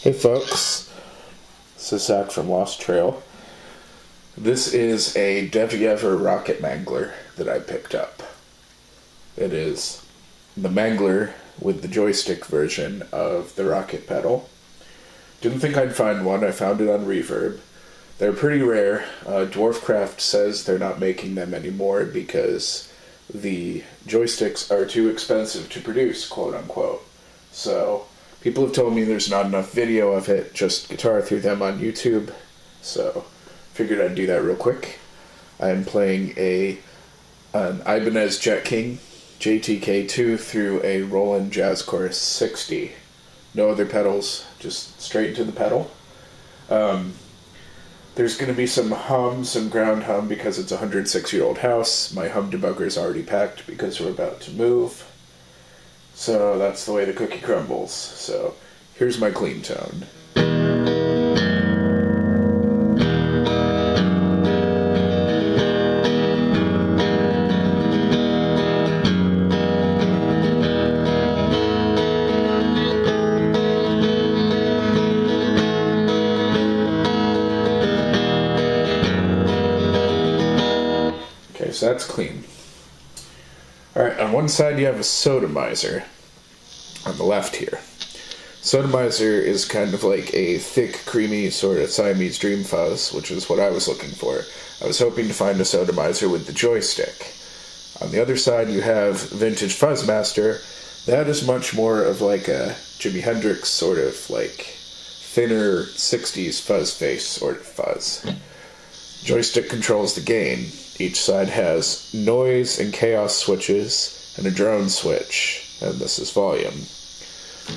Hey folks, this is Zach from Lost Trail. This is a Devi rocket Mangler that I picked up. It is the Mangler with the joystick version of the rocket pedal. Didn't think I'd find one, I found it on Reverb. They're pretty rare. Dwarfcraft says they're not making them anymore because the joysticks are too expensive to produce, quote unquote. So people have told me there's not enough video of it, just guitar through them on YouTube, so figured I'd do that real quick. I'm playing an Ibanez Jet King JTK2 through a Roland Jazz Chorus 60. No other pedals, just straight into the pedal. There's going to be some ground hum because it's a 106-year-old house. My hum debugger is already packed because we're about to move. So that's the way the cookie crumbles. So here's my clean tone. Okay, so that's clean. Alright, on one side you have a sodomizer, on the left here. Sodomizer is kind of like a thick, creamy sort of Siamese dream fuzz, which is what I was looking for. I was hoping to find a sodomizer with the joystick. On the other side you have Vintage Fuzzmaster. That is much more of like a Jimi Hendrix sort of like thinner 60s fuzz face sort of fuzz. Joystick controls the gain. Each side has noise and chaos switches and a drone switch, and this is volume.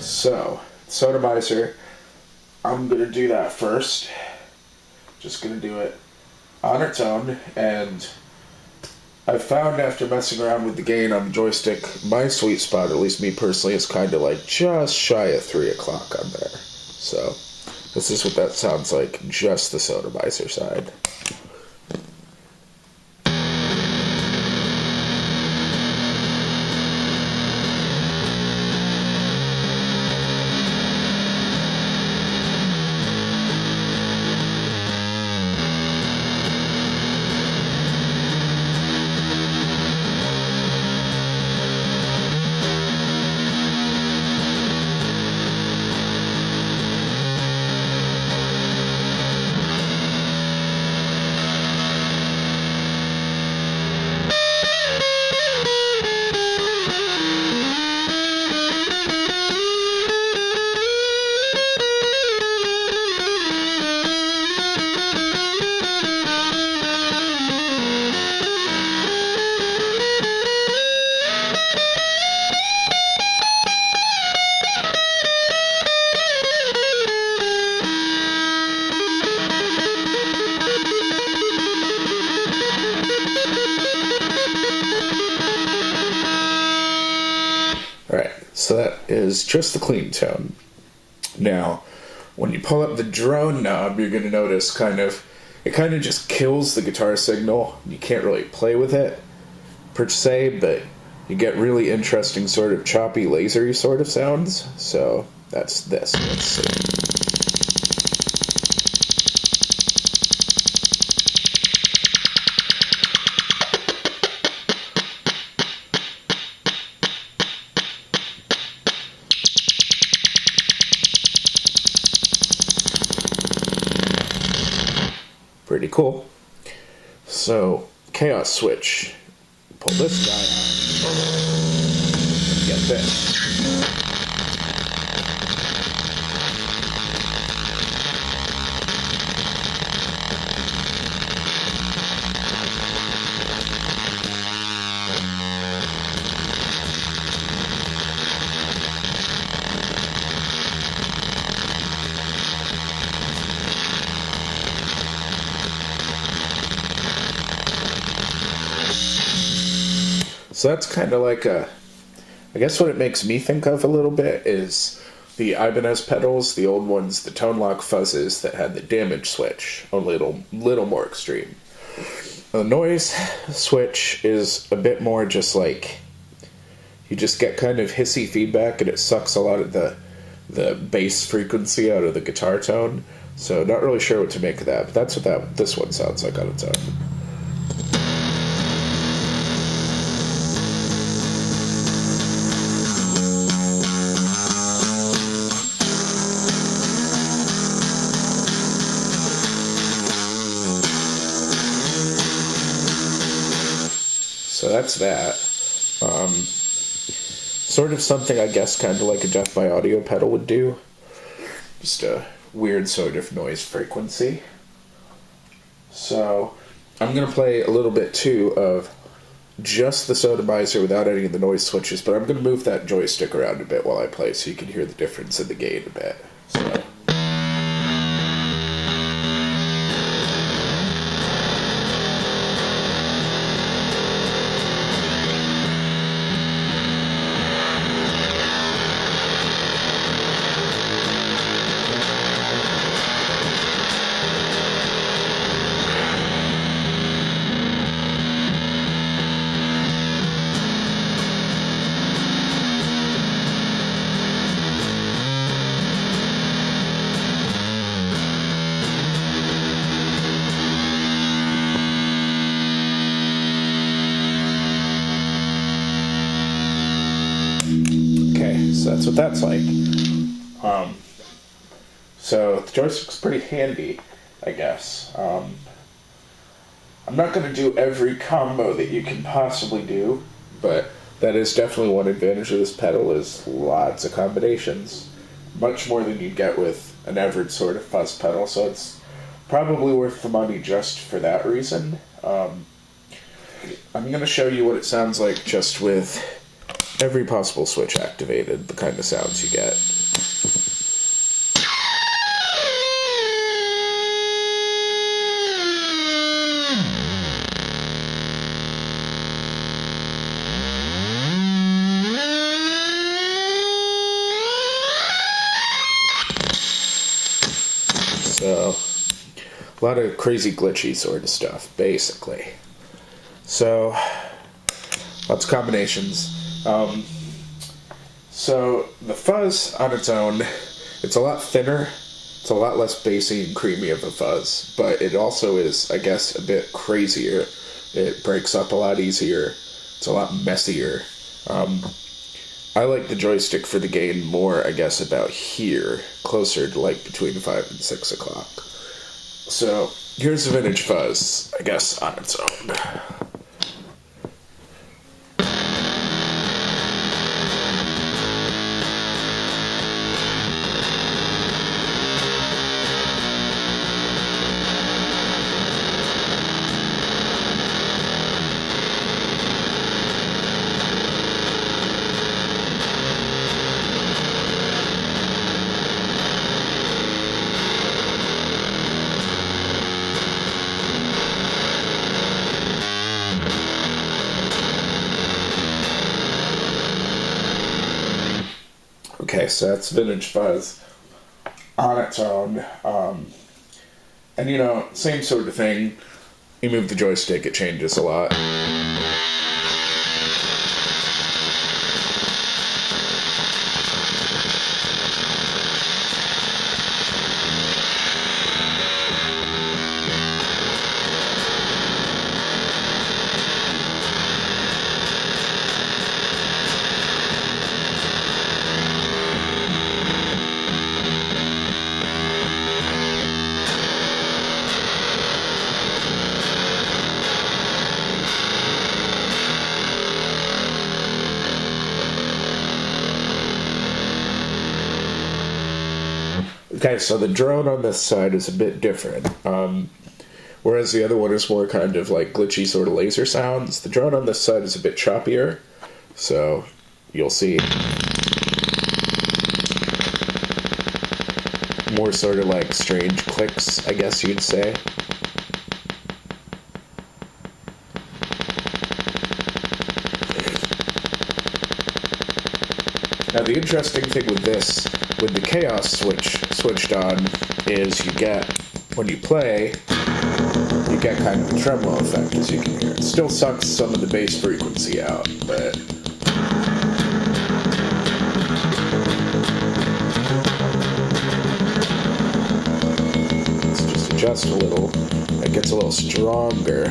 So, sodomizer, I'm going to do that first. Just going to do it on its own, and I've found after messing around with the gain on the joystick, my sweet spot, at least me personally, is kind of like just shy of 3 o'clock on there. So, this is what that sounds like, just the sodomizer side. Alright, so that is just the clean tone. Now, when you pull up the drone knob, you're going to notice it kind of just kills the guitar signal. You can't really play with it, per se, but you get really interesting sort of choppy, lasery sort of sounds. So, that's this. Let's see. Pretty cool. So, chaos switch. Pull this guy on. And get this. So that's kind of like I guess what it makes me think of a little bit is the Ibanez pedals, the old ones, the tone lock fuzzes that had the damage switch, only a little more extreme. The noise switch is a bit more just like, you just get kind of hissy feedback and it sucks a lot of the the bass frequency out of the guitar tone. So not really sure what to make of that, but that's what this one sounds like on its own. So that's that. Sort of something, I guess, kind of like a Death by Audio pedal would do. Just a weird sort of noise frequency. So I'm going to play a little bit, too, of just the sodomizer without any of the noise switches, but I'm going to move that joystick around a bit while I play so you can hear the difference in the gain a bit. So... So that's what that's like. So the joystick's pretty handy, I guess. I'm not going to do every combo that you can possibly do, but that is definitely one advantage of this pedal, is lots of combinations. Much more than you'd get with an average sort of fuzz pedal, so it's probably worth the money just for that reason. I'm going to show you what it sounds like just with every possible switch activated, the kind of sounds you get. So, a lot of crazy glitchy sort of stuff, basically. So, lots of combinations. So the fuzz on its own, it's a lot thinner, it's a lot less bassy and creamy of a fuzz, but it also is, I guess, a bit crazier. It breaks up a lot easier, it's a lot messier. I like the joystick for the gain more, I guess, about here, closer to like between 5 and 6 o'clock. So here's a vintage fuzz, I guess, on its own. Okay, so that's vintage fuzz on its own. And you know, same sort of thing. You move the joystick, it changes a lot. Okay, so the drone on this side is a bit different. Whereas the other one is more kind of like glitchy sort of laser sounds, the drone on this side is a bit choppier, so you'll see more sort of like strange clicks, I guess you'd say. Now the interesting thing with this, with the chaos switch switched on, is you get, when you play, you get kind of a tremolo effect, as you can hear. It still sucks some of the bass frequency out, but just a little. It gets a little stronger.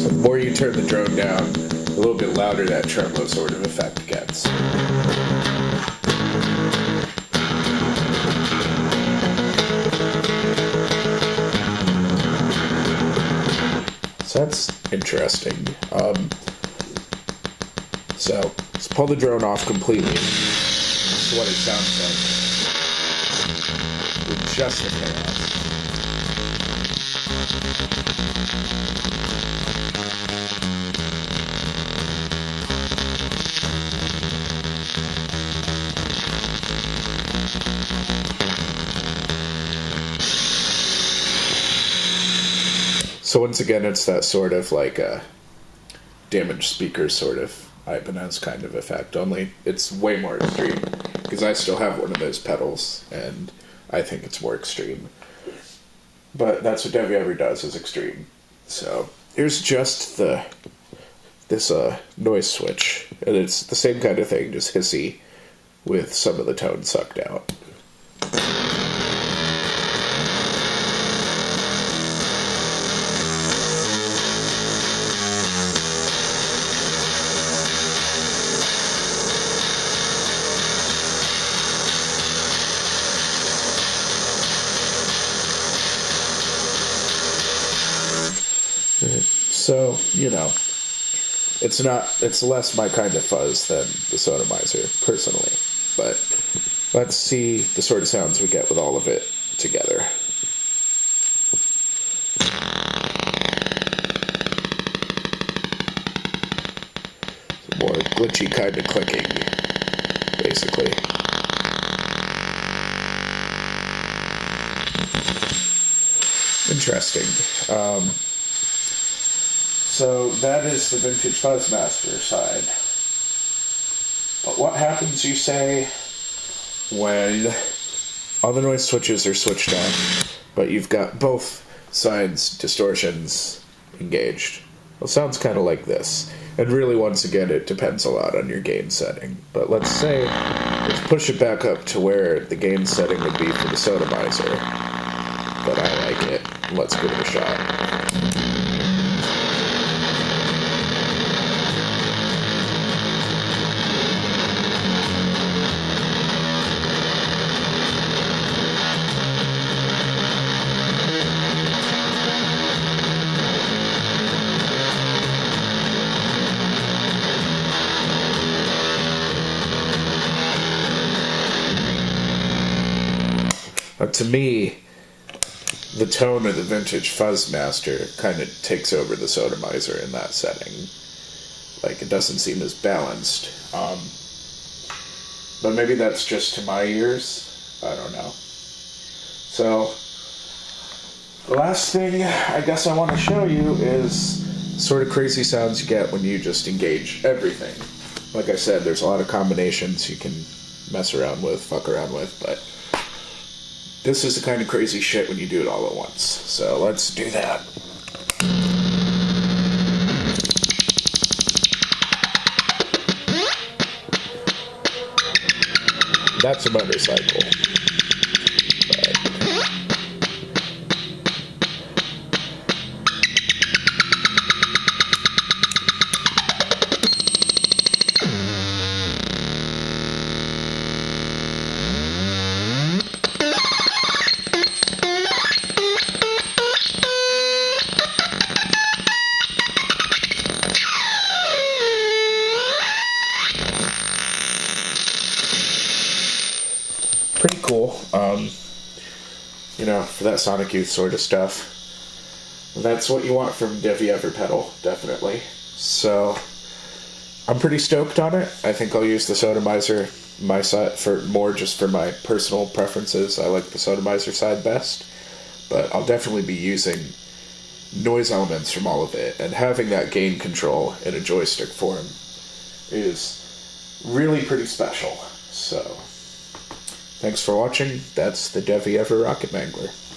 So the more you turn the drone down, a little bit louder that tremolo sort of effect gets. So that's interesting. So let's pull the drone off completely. This is what it sounds like with just the chaos. So once again, it's that sort of like a damaged speaker sort of Ibanez kind of effect, only it's way more extreme, because I still have one of those pedals, and I think it's more extreme. But that's what Devi ever does, is extreme. So here's just this noise switch, and it's the same kind of thing, just hissy, with some of the tone sucked out. So, you know, it's less my kind of fuzz than the Sodomizer, personally. But let's see the sort of sounds we get with all of it together. Some more glitchy kind of clicking, basically. Interesting. So that is the vintage Fuzzmaster side. But what happens, you say, when all the noise switches are switched on, but you've got both sides' distortions engaged? Well, it sounds kind of like this. And really, once again, it depends a lot on your gain setting. But let's push it back up to where the gain setting would be for the Sodomizer. But I like it. Let's give it a shot. To me, the tone of the vintage Fuzzmaster kind of takes over the Sodomizer in that setting. Like, it doesn't seem as balanced. But maybe that's just to my ears. I don't know. So, the last thing I guess I want to show you is sort of crazy sounds you get when you just engage everything. Like I said, there's a lot of combinations you can mess around with, fuck around with, but this is the kind of crazy shit when you do it all at once. So let's do that. That's a motorcycle. Pretty cool, you know, for that Sonic Youth sort of stuff. That's what you want from Devi Everpedal, definitely. So, I'm pretty stoked on it. I think I'll use the Sodomizer, my side, just for my personal preferences. I like the Sodomizer side best, but I'll definitely be using noise elements from all of it, and having that gain control in a joystick form is really pretty special. So Thanks for watching. That's the Devi Ever Rocket Mangler.